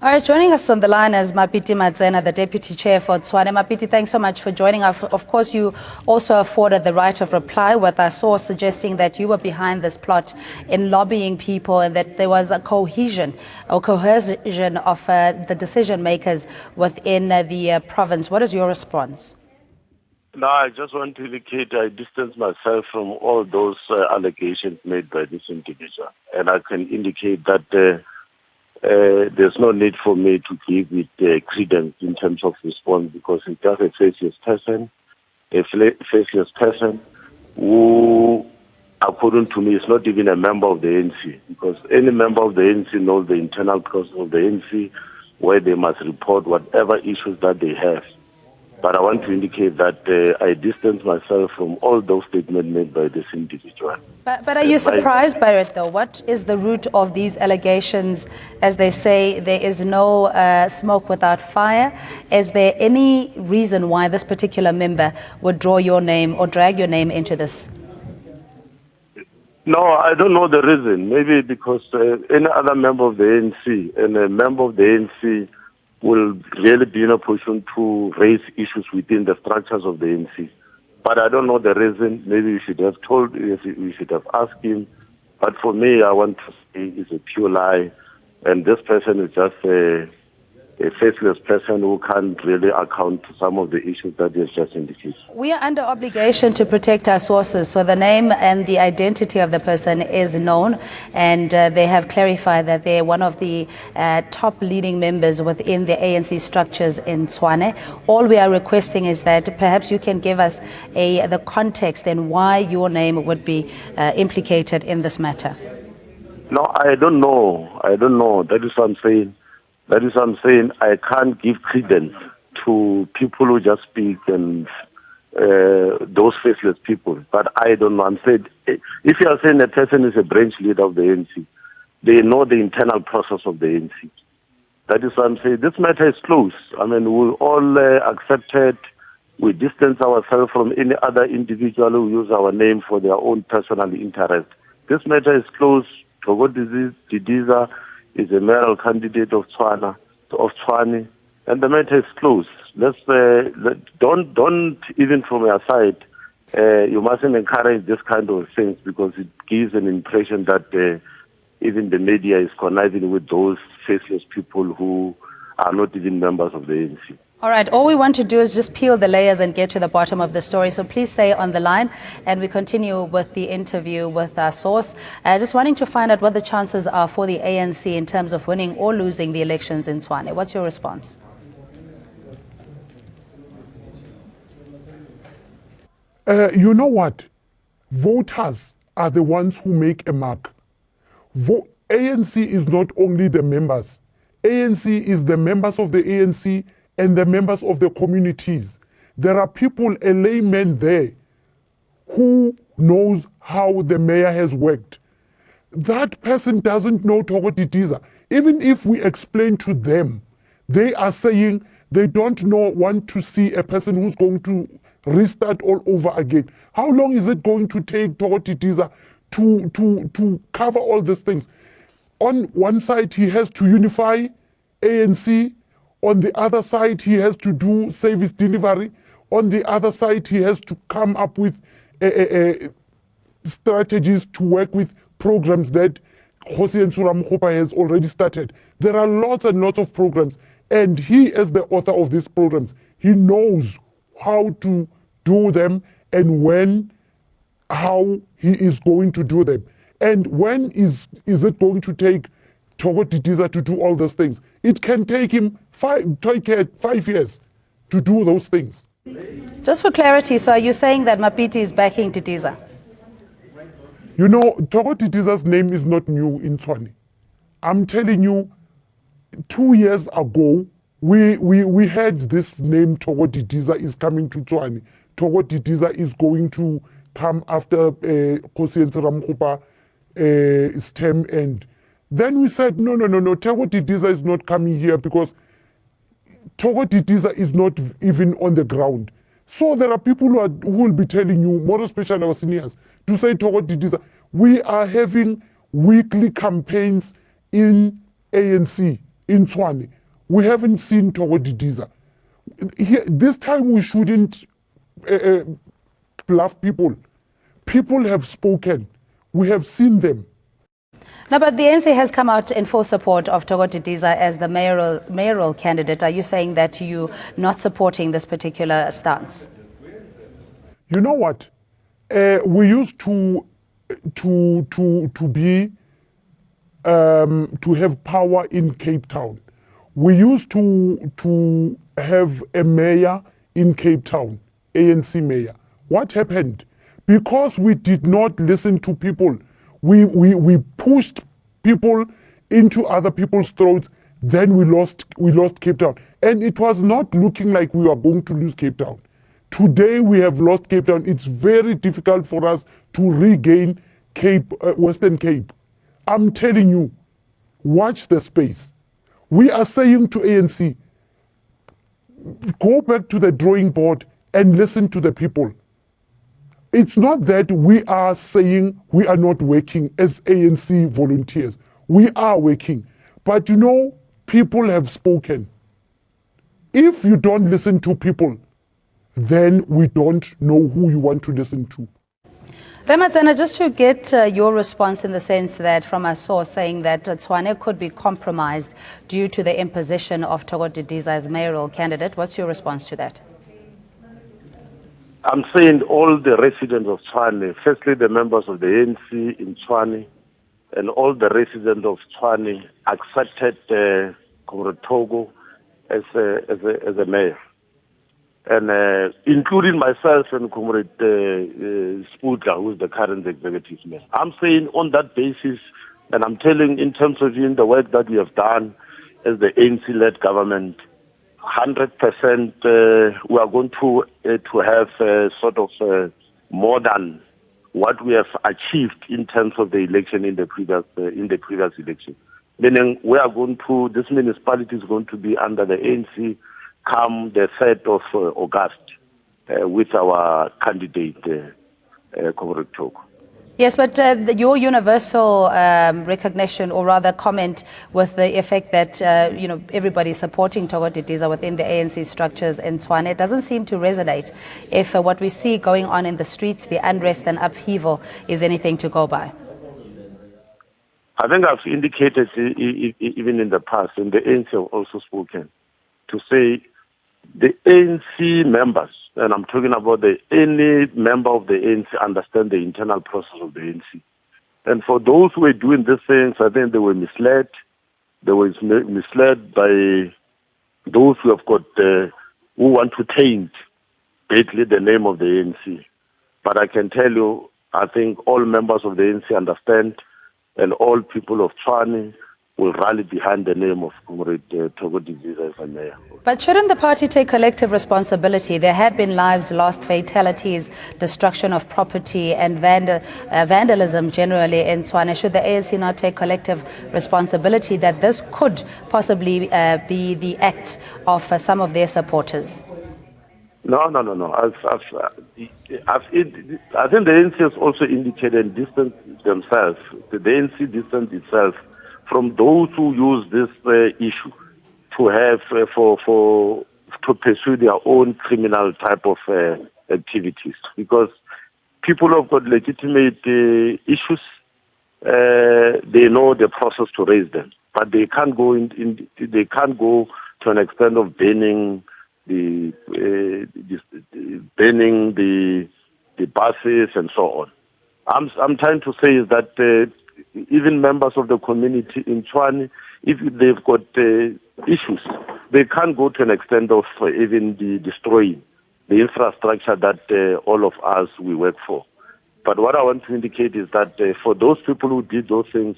All right, joining us on the line is Mapiti Madzena, the Deputy Chair for Tshwane. Mapiti, thanks so much for joining us. Of course, you also afforded the right of reply with our source suggesting that you were behind this plot in lobbying people and that there was a cohesion of the decision makers within the province. What is your response? No, I just want to indicate I distance myself from all those allegations made by this individual. And I can indicate that there's no need for me to give it credence in terms of response because it's just a faceless person who, according to me, is not even a member of the ANC because any member of the ANC knows the internal process of the ANC where they must report whatever issues that they have. But I want to indicate that I distance myself from all those statements made by this individual. But are you surprised by it, though? What is the root of these allegations? As they say, there is no smoke without fire. Is there any reason why this particular member would draw your name or drag your name into this? No, I don't know the reason. Maybe because any other member of the ANC and a member of the ANC will really be in a position to raise issues within the structures of the ANC. But I don't know the reason. Maybe we should have we should have asked him. But for me, I want to say it's a pure lie. And this person is just a faceless person who can't really account to some of the issues that he has just indicated. We are under obligation to protect our sources, so the name and the identity of the person is known, and they have clarified that they're one of the top leading members within the ANC structures in Tshwane. All we are requesting is that perhaps you can give us the context and why your name would be implicated in this matter. No, I don't know. That is what I'm saying. I can't give credence to people who just speak and those faceless people. But I don't know. I'm saying, if you are saying a person is a branch leader of the ANC, they know the internal process of the ANC. That is what I'm saying. This matter is closed. I mean, we all accept it. We distance ourselves from any other individual who use our name for their own personal interest. This matter is closed. Didiza is a mayoral candidate of Tshwane, and the matter is closed. Don't even from your side, you mustn't encourage this kind of things because it gives an impression that even the media is conniving with those faceless people who are not even members of the ANC. All right, all we want to do is just peel the layers and get to the bottom of the story. So please stay on the line and we continue with the interview with our source. Just wanting to find out what the chances are for the ANC in terms of winning or losing the elections in Tshwane. What's your response? You know what? Voters are the ones who make a mark. ANC is not only the members. ANC is the members of the ANC and the members of the communities. There are people, a layman there, who knows how the mayor has worked. That person doesn't know Thoko Didiza. Even if we explain to them, they are saying they don't want to see a person who's going to restart all over again. How long is it going to take Thoko Didiza to cover all these things? On one side, he has to unify ANC. On the other side, he has to do service delivery. On the other side, he has to come up with strategies to work with programs that Jose Nsuramkgopa has already started. There are lots and lots of programs. And he, as the author of these programs, he knows how to do them and how he is going to do them. And when is it going to take Thoko Didiza to do all those things? It can take him 5 years to do those things. Just for clarity, so are you saying that Mapiti is backing Didiza? You know, Thoko Didiza's name is not new in Tshwane. I'm telling you, 2 years ago, we had this name, Thoko Didiza is coming to Tshwane. Thoko Didiza is going to come after Jose Nsuramkgopa's term end. Then we said, no, Thoko Didiza is not coming here because Thoko Didiza is not even on the ground. So there are people who will be telling you, more especially our seniors, to say Thoko Didiza. We are having weekly campaigns in ANC, in Tshwane. We haven't seen Tshwane. This time we shouldn't bluff people. People have spoken. We have seen them. No, but the ANC has come out in full support of Tshwane as the mayoral candidate. Are you saying that you're not supporting this particular stance? You know what? We used to have power in Cape Town. We used to have a mayor in Cape Town, ANC mayor. What happened? Because we did not listen to people, we pushed people into other people's throats, then we lost Cape Town. And it was not looking like we were going to lose Cape Town. Today we have lost Cape Town. It's very difficult for us to regain Western Cape. I'm telling you, watch the space. We are saying to ANC, go back to the drawing board and listen to the people. It's not that we are saying we are not working as ANC volunteers. We are working. But you know, people have spoken. If you don't listen to people, then we don't know who you want to listen to. Ramatsana, just to get your response in the sense that from a source saying that Tshwane could be compromised due to the imposition of Tshwane as mayoral candidate, what's your response to that? I'm saying all the residents of Tshwane, firstly the members of the ANC in Tshwane, and all the residents of Tshwane accepted Comrade Togo as a mayor. And including myself and Comrade Spudla, who is the current executive mayor. I'm saying on that basis, and I'm telling in terms of the work that we have done as the ANC-led government, 100% we are going to have sort of more than what we have achieved in terms of the election in the previous election. Meaning we are going to, this municipality is going to be under the ANC come the 3rd of August with our candidate, Comrade Togo. Yes, but your universal recognition, or rather comment, with the effect that everybody supporting Tshwane within the ANC structures in Tshwane, doesn't seem to resonate. If what we see going on in the streets, the unrest and upheaval, is anything to go by. I think I've indicated even in the past, and the ANC have also spoken, to say the ANC members, and I'm talking about any member of the ANC, understand the internal process of the ANC. And for those who were doing these things, I think they were misled. They were misled by those who have got, who want to taint basically the name of the ANC. But I can tell you, I think all members of the ANC understand, and all people of Tshwane will rally behind the name of Comrade Tshwane as a mayor. But shouldn't the party take collective responsibility? There have been lives lost, fatalities, destruction of property, and vandalism generally in Tshwane. Should the ANC not take collective responsibility that this could possibly be the act of some of their supporters? No. I think the ANC has also indicated and distanced themselves. The ANC distanced itself from those who use this issue to have to pursue their own criminal type of activities, because people have got legitimate issues. They know the process to raise them, but they can't go they can't go to an extent of banning the buses and so on. I'm trying to say is that even members of the community in Tshwane, if they've got issues, they can't go to an extent of even destroying the infrastructure that all of us we work for. But what I want to indicate is that for those people who did those things,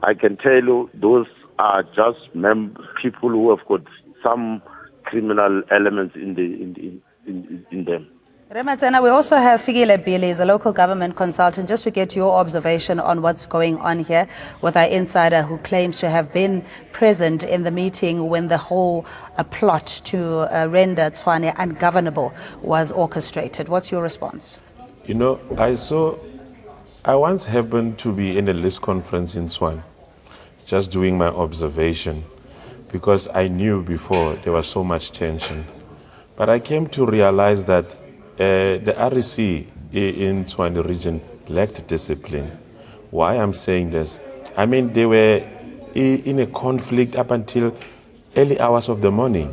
I can tell you those are just people who have got some criminal elements in them. Ramatsana, we also have Fikile Bili, is a local government consultant, just to get your observation on what's going on here with our insider who claims to have been present in the meeting when the whole plot to render Tshwane ungovernable was orchestrated. What's your response? You know, I once happened to be in a list conference in Tshwane, just doing my observation, because I knew before there was so much tension. But I came to realize that the REC in Tshwane region lacked discipline. Why I'm saying this? I mean, they were in a conflict up until early hours of the morning,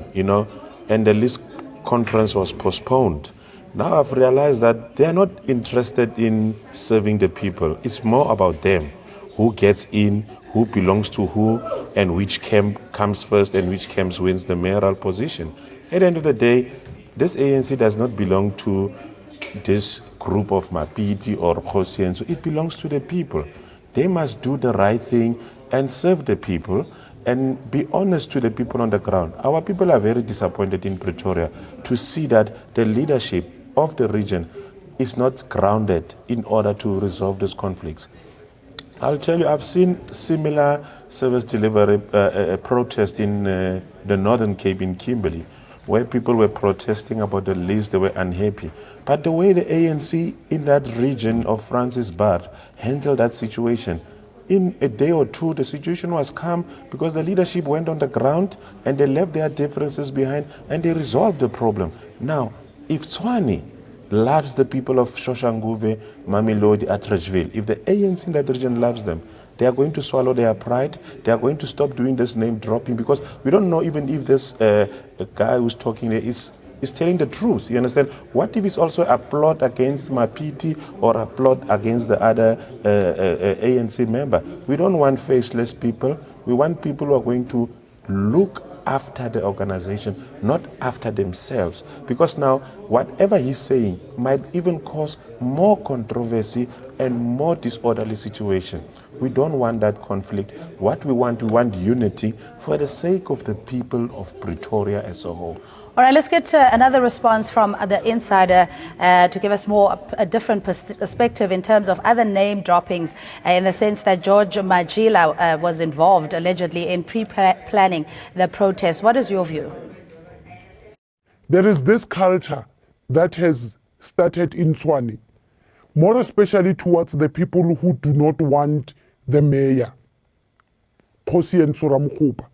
and the list conference was postponed. Now I've realized that they are not interested in serving the people. It's more about them. Who gets in, who belongs to who, and which camp comes first and which camp wins the mayoral position. At the end of the day, this ANC does not belong to this group of Mapiti or Kgosientsho. It belongs to the people. They must do the right thing and serve the people and be honest to the people on the ground. Our people are very disappointed in Pretoria to see that the leadership of the region is not grounded in order to resolve these conflicts. I'll tell you, I've seen similar service delivery protest in the Northern Cape in Kimberley, where people were protesting about the list, they were unhappy. But the way the ANC in that region of Francis Bar handled that situation, in a day or two, the situation was calm because the leadership went on the ground and they left their differences behind and they resolved the problem. Now, if Tshwane loves the people of Soshanguve, Mamelodi, Atteridgeville, if the ANC in that region loves them, they are going to swallow their pride. They are going to stop doing this name dropping because we don't know even if this guy who's talking there is telling the truth. You understand? What if it's also a plot against Mapiti or a plot against the other ANC member? We don't want faceless people. We want people who are going to look after the organization, not after themselves. Because now, whatever he's saying might even cause more controversy and more disorderly situation. We don't want that conflict. What we want unity for the sake of the people of Pretoria as a whole. All right, let's get another response from the insider to give us a different perspective in terms of other name droppings, in the sense that George Majila was involved allegedly in pre-planning the protest. What is your view? There is this culture that has started in Tshwane, more especially towards the people who do not want the mayor, Kgosientsho.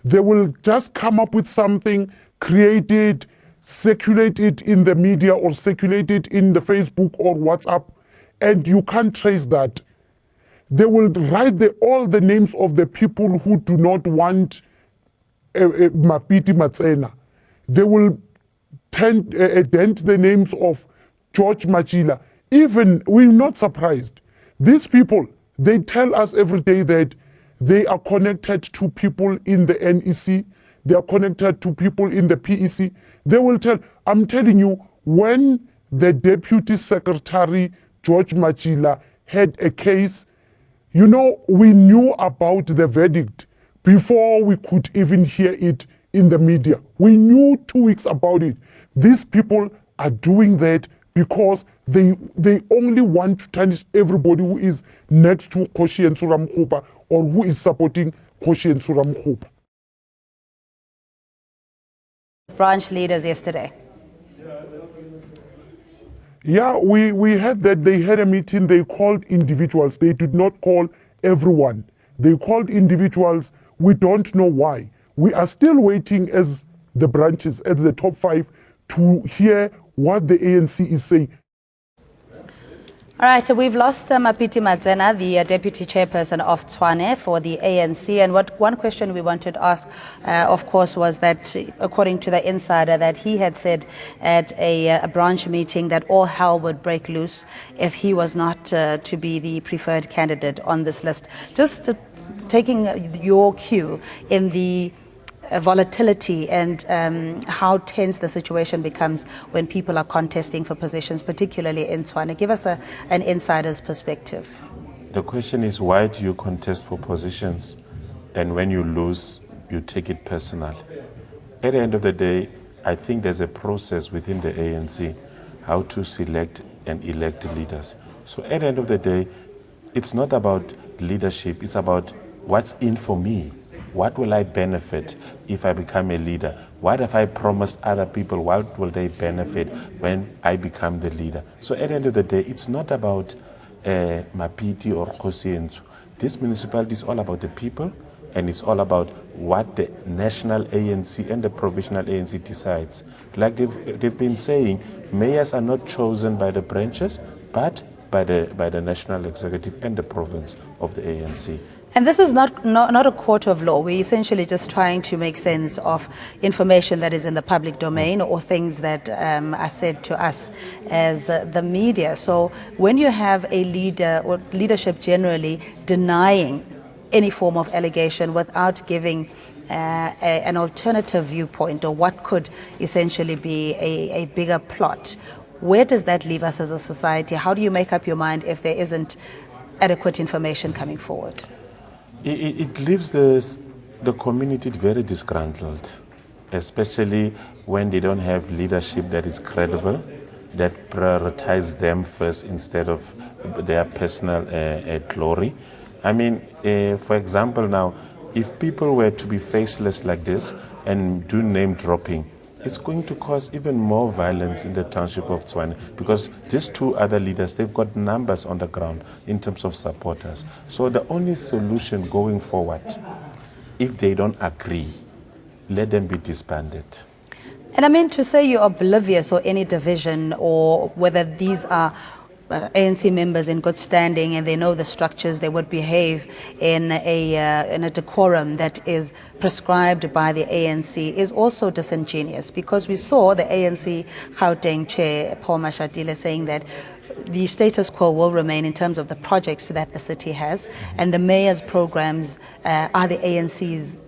They will just come up with something, create it, circulate it in the media or circulate it in the Facebook or WhatsApp, and you can't trace that. They will write all the names of the people who do not want Mapiti Matsena. They will dent the names of George Majila. Even, we're not surprised. These people, they tell us every day that they are connected to people in the NEC, they are connected to people in the PEC. They will tell, I'm telling you, when the Deputy Secretary, George Majila, had a case, we knew about the verdict before we could even hear it in the media. We knew 2 weeks about it. These people are doing that because they only want to tarnish everybody who is next to Kgosientsho or who is supporting Kgosientsho. Branch leaders yesterday. Yeah, we heard that they had a meeting. They called individuals. They did not call everyone. They called individuals. We don't know why. We are still waiting as the branches, as the top 5, to hear what the ANC is saying. All right, so we've lost Mapiti Matsena, the deputy chairperson of Tshwane for the ANC. And one question we wanted to ask, of course, was that according to the insider, that he had said at a branch meeting that all hell would break loose if he was not to be the preferred candidate on this list. Just taking your cue in the volatility and how tense the situation becomes when people are contesting for positions, particularly in Tshwane. Give us an insider's perspective. The question is, why do you contest for positions and when you lose, you take it personal? At the end of the day, I think there's a process within the ANC how to select and elect leaders. So at the end of the day, it's not about leadership, it's about what's in for me. What will I benefit if I become a leader? What have I promised other people? What will they benefit when I become the leader? So at the end of the day, it's not about Mapiti or Kgosientsho. This municipality is all about the people. and it's all about what the national ANC and the provisional ANC decides. Like they've been saying, mayors are not chosen by the branches, but by the national executive and the province of the ANC. And this is not a court of law. We're essentially just trying to make sense of information that is in the public domain or things that are said to us as the media. So when you have a leader or leadership generally denying any form of allegation without giving an alternative viewpoint or what could essentially be a bigger plot, where does that leave us as a society? How do you make up your mind if there isn't adequate information coming forward? It leaves the community very disgruntled, especially when they don't have leadership that is credible, that prioritize them first instead of their personal glory. I mean, for example now, if people were to be faceless like this and do name dropping, it's going to cause even more violence in the township of Tshwane, because these two other leaders, they've got numbers on the ground in terms of supporters. So the only solution going forward, if they don't agree, let them be disbanded. And I mean, to say you're oblivious or any division or whether these are ANC members in good standing and they know the structures, they would behave in a decorum that is prescribed by the ANC is also disingenuous, because we saw the ANC Gauteng chair Paul Mashatile saying that the status quo will remain in terms of the projects that the city has, and the mayor's programs are the ANC's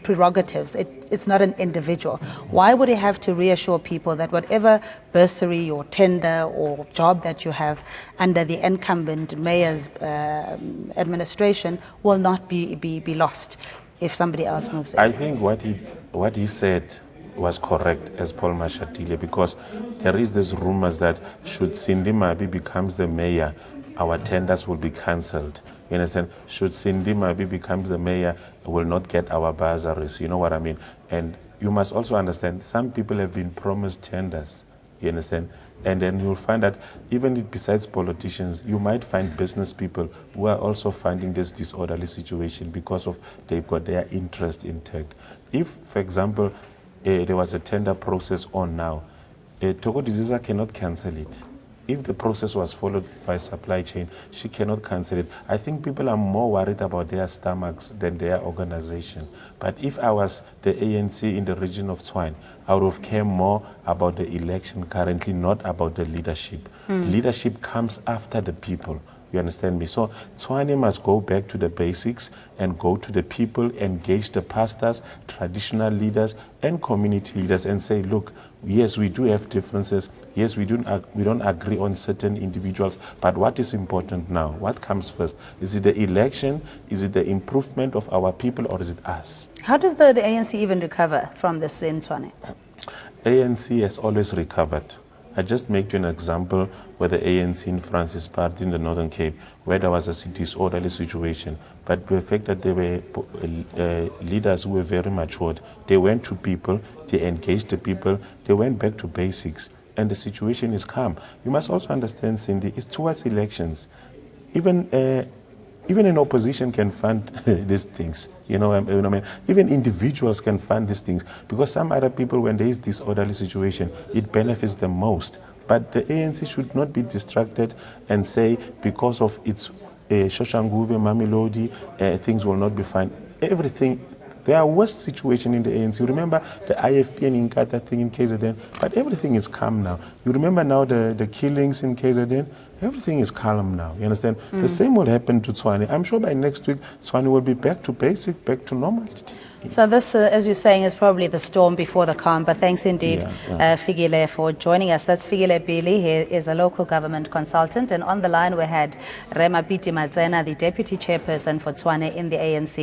prerogatives. It's not an individual. Why would he have to reassure people that whatever bursary or tender or job that you have under the incumbent mayor's administration will not be lost if somebody else moves in? I think what he said was correct as Paul Mashatile, because there is this rumors that should Cindy Mabi becomes the mayor, our tenders will be cancelled. You understand? Should Cindy Mabi becomes the mayor, will not get our bursaries. You know what I mean? And you must also understand, some people have been promised tenders. You understand? And then you'll find that even besides politicians, you might find business people who are also finding this disorderly situation because of they've got their interest intact. If, for example, there was a tender process on now, Toko Diziza cannot cancel it. If the process was followed by supply chain, she cannot cancel it. I think people are more worried about their stomachs than their organization. But if I was the ANC in the region of Tshwane, I would have cared more about the election currently, not about the leadership. Leadership comes after the people. You understand me? So Tshwane must go back to the basics and go to the people, engage the pastors, traditional leaders, and community leaders and say, look, yes, we do have differences. Yes, we don't agree on certain individuals. But what is important now? What comes first? Is it the election? Is it the improvement of our people, or is it us? How does the ANC even recover from this in Tshwane? ANC has always recovered. I just make you an example where the ANC in Francis Party in the Northern Cape, where there was a disorderly situation. But the fact that they were leaders who were very matured, they went to people, they engaged the people, they went back to basics, and the situation is calm. You must also understand, Cindy, it's towards elections. Even an opposition can fund these things. You know what I mean? Even individuals can fund these things, because some other people, when there is disorderly situation, it benefits them most. But the ANC should not be distracted and say because of its Shoshanguve, Mamelodi, things will not be fine. Everything. There are worse situations in the ANC. You remember the IFP and Inkatha thing in KZN, but everything is calm now. You remember now the killings in KZN? Everything is calm now. You understand? The same will happen to Tshwane. I'm sure by next week, Tshwane will be back to basic, back to normality. So this, as you're saying, is probably the storm before the calm. But thanks indeed, Fikile, for joining us. That's Fikile Bili. He is a local government consultant. And on the line we had Remapiti Matsena, the deputy chairperson for Tshwane in the ANC.